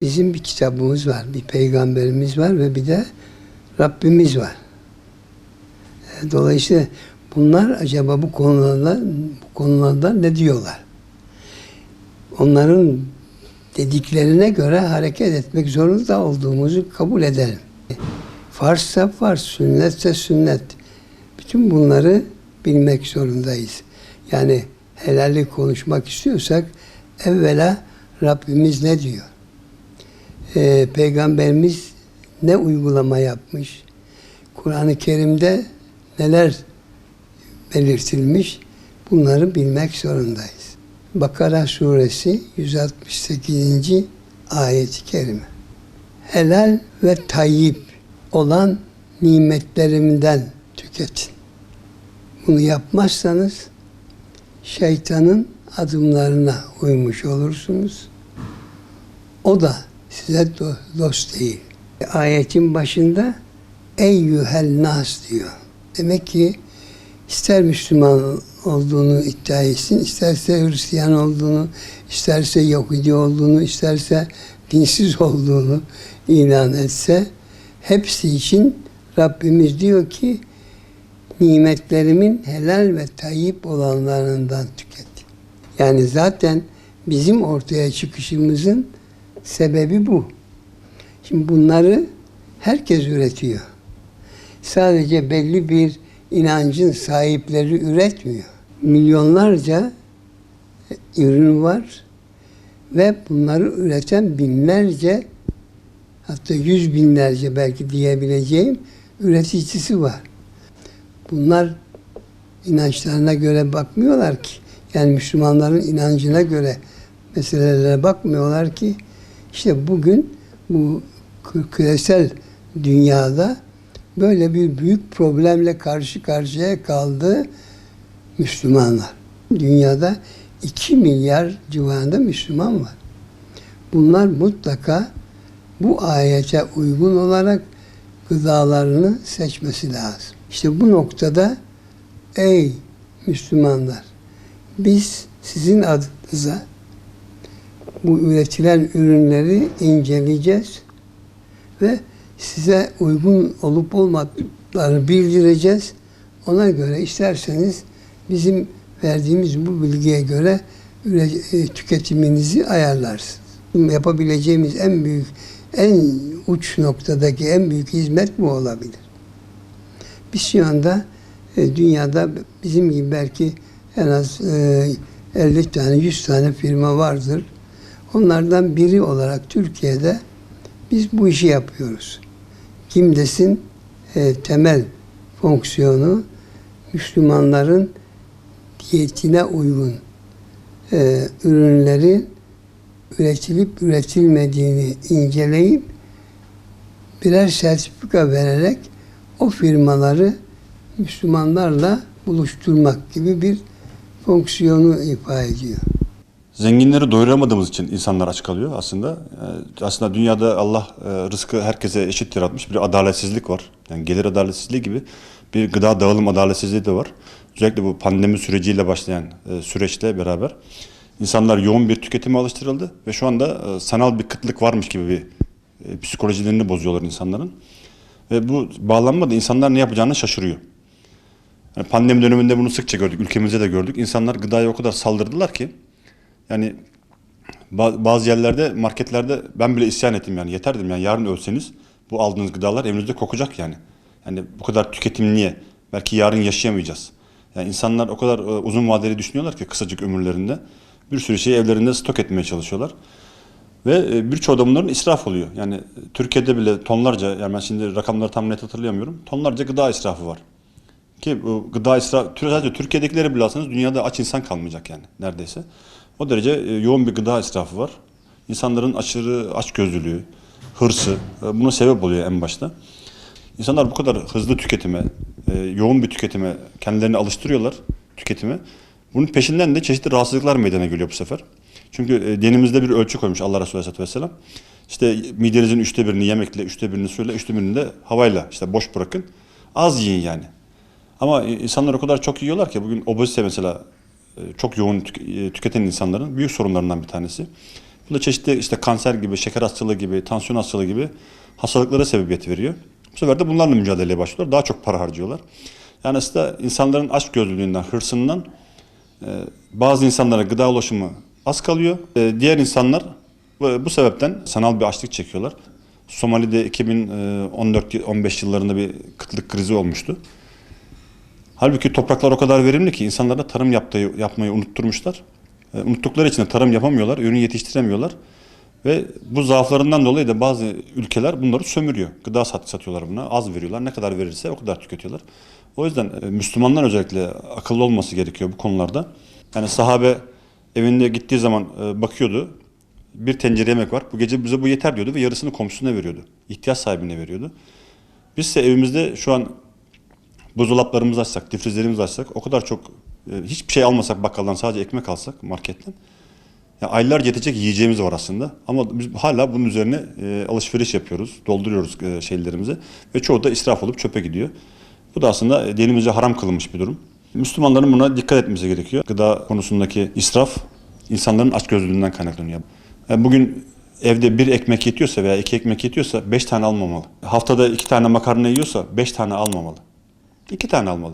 Bizim bir kitabımız var, bir peygamberimiz var ve bir de Rabbimiz var. Dolayısıyla bunlar acaba bu konularda ne diyorlar? Onların dediklerine göre hareket etmek zorunda olduğumuzu kabul edelim. Farzsa farz, sünnetse sünnet. Bütün bunları bilmek zorundayız. Yani helallik konuşmak istiyorsak evvela Rabbimiz ne diyor? Peygamberimiz ne uygulama yapmış? Kur'an-ı Kerim'de neler belirtilmiş? Bunları bilmek zorundayız. Bakara suresi 168. ayet-i kerime. Helal ve tayyip olan nimetlerimden tüketin. Bunu yapmazsanız şeytanın adımlarına uymuş olursunuz. O da size dost değil. Ayetin başında eyyühel nas diyor. Demek ki ister Müslüman olduğunu iddia etsin, isterse Hristiyan olduğunu, isterse Yahudi olduğunu, isterse dinsiz olduğunu ilan etse, hepsi için Rabbimiz diyor ki nimetlerimin helal ve tayyip olanlarından tüket. Yani zaten bizim ortaya çıkışımızın sebebi bu. Şimdi bunları herkes üretiyor. Sadece belli bir inancın sahipleri üretmiyor. Milyonlarca ürün var ve bunları üreten binlerce, hatta 100 binlerce belki diyebileceğim üreticisi var. Bunlar inançlarına göre bakmıyorlar ki. Yani Müslümanların inancına göre meselelere bakmıyorlar ki. İşte bugün bu küresel dünyada böyle bir büyük problemle karşı karşıya kaldı Müslümanlar. Dünyada 2 milyar civarında Müslüman var. Bunlar mutlaka bu ayete uygun olarak gıdalarını seçmesi lazım. İşte bu noktada ey Müslümanlar, biz sizin adınıza bu üretilen ürünleri inceleyeceğiz ve size uygun olup olmadıklarını bildireceğiz. Ona göre isterseniz bizim verdiğimiz bu bilgiye göre tüketiminizi ayarlarsınız. Yapabileceğimiz en uç noktadaki en büyük hizmet bu olabilir. Biz şu anda dünyada bizim gibi belki en az 50 tane, 100 tane firma vardır. Onlardan biri olarak Türkiye'de biz bu işi yapıyoruz. Kimdes'in temel fonksiyonu Müslümanların diyetine uygun ürünlerin üretilip üretilmediğini inceleyip birer sertifika vererek o firmaları Müslümanlarla buluşturmak gibi bir fonksiyonu ifa ediyor. Zenginleri doyuramadığımız için insanlar aç kalıyor aslında. Aslında dünyada Allah rızkı herkese eşit yaratmış. Bir adaletsizlik var. Yani gelir adaletsizliği gibi bir gıda dağılım adaletsizliği de var. Özellikle bu pandemi süreciyle başlayan süreçle beraber insanlar yoğun bir tüketime alıştırıldı ve şu anda sanal bir kıtlık varmış gibi bir psikolojilerini bozuyorlar insanların. Ve bu bağlanmada insanlar ne yapacağını şaşırıyor. Yani pandemi döneminde bunu sıkça gördük, ülkemizde de gördük. İnsanlar gıdaya o kadar saldırdılar ki yani bazı yerlerde, marketlerde ben bile isyan ettim yani yeter dedim yani yarın ölseniz bu aldığınız gıdalar evinizde kokacak yani. Yani bu kadar tüketim niye? Belki yarın yaşayamayacağız. Yani insanlar o kadar uzun vadeli düşünüyorlar ki kısacık ömürlerinde bir sürü şeyi evlerinde stok etmeye çalışıyorlar. Ve birçoğu da bunların israf oluyor. Yani Türkiye'de bile tonlarca, yani ben şimdi rakamları tam net hatırlayamıyorum, tonlarca gıda israfı var. Ki bu gıda israfı, sadece Türkiye'dekileri bile alsanız dünyada aç insan kalmayacak yani neredeyse. O derece yoğun bir gıda israfı var. İnsanların aşırı açgözlülüğü, hırsı buna sebep oluyor en başta. İnsanlar bu kadar hızlı tüketime, yoğun bir tüketime kendilerini alıştırıyorlar tüketime. Bunun peşinden de çeşitli rahatsızlıklar meydana geliyor bu sefer. Çünkü dinimizde bir ölçü koymuş Allah Resulü Aleyhisselatü Vesselam. İşte midenizin 1/3'ünü yemekle, 1/3'ünü suyla, 1/3'ünü de havayla işte boş bırakın. Az yiyin yani. Ama insanlar o kadar çok yiyorlar ki bugün obezite mesela çok yoğun tüketen insanların büyük sorunlarından bir tanesi. Bu da çeşitli işte kanser gibi, şeker hastalığı gibi, tansiyon hastalığı gibi hastalıklara sebebiyet veriyor. Bu sefer de bunlarla mücadeleye başlıyorlar. Daha çok para harcıyorlar. Yani aslında insanların açgözlülüğünden, hırsından bazı insanlara gıda ulaşımı az kalıyor. Diğer insanlar bu sebepten sanal bir açlık çekiyorlar. Somali'de 2014-15 yıllarında bir kıtlık krizi olmuştu. Halbuki topraklar o kadar verimli ki insanlara tarım yapmayı unutturmuşlar. Unuttukları için de tarım yapamıyorlar, ürün yetiştiremiyorlar. Ve bu zaaflarından dolayı da bazı ülkeler bunları sömürüyor. Gıda satıyorlar buna, az veriyorlar. Ne kadar verirse o kadar tüketiyorlar. O yüzden Müslümanlar özellikle akıllı olması gerekiyor bu konularda. Yani sahabe evinde gittiği zaman bakıyordu. Bir tencere yemek var. Bu gece bize bu yeter diyordu ve yarısını komşusuna veriyordu. İhtiyaç sahibine veriyordu. Biz ise evimizde şu an buzdolaplarımızı açsak, difrizlerimizi açsak, o kadar çok hiçbir şey almasak bakkaldan, sadece ekmek alsak marketten, ya aylarca yetecek yiyeceğimiz var aslında. Ama biz hala bunun üzerine alışveriş yapıyoruz, dolduruyoruz şeylerimizi ve çoğu da israf olup çöpe gidiyor. Bu da aslında dinimizce haram kılınmış bir durum. Müslümanların buna dikkat etmesi gerekiyor. Gıda konusundaki israf insanların açgözlülüğünden kaynaklanıyor. Yani bugün evde bir ekmek yetiyorsa veya iki ekmek yetiyorsa 5 tane almamalı. Haftada 2 tane makarna yiyorsa 5 tane almamalı. 2 tane almalı.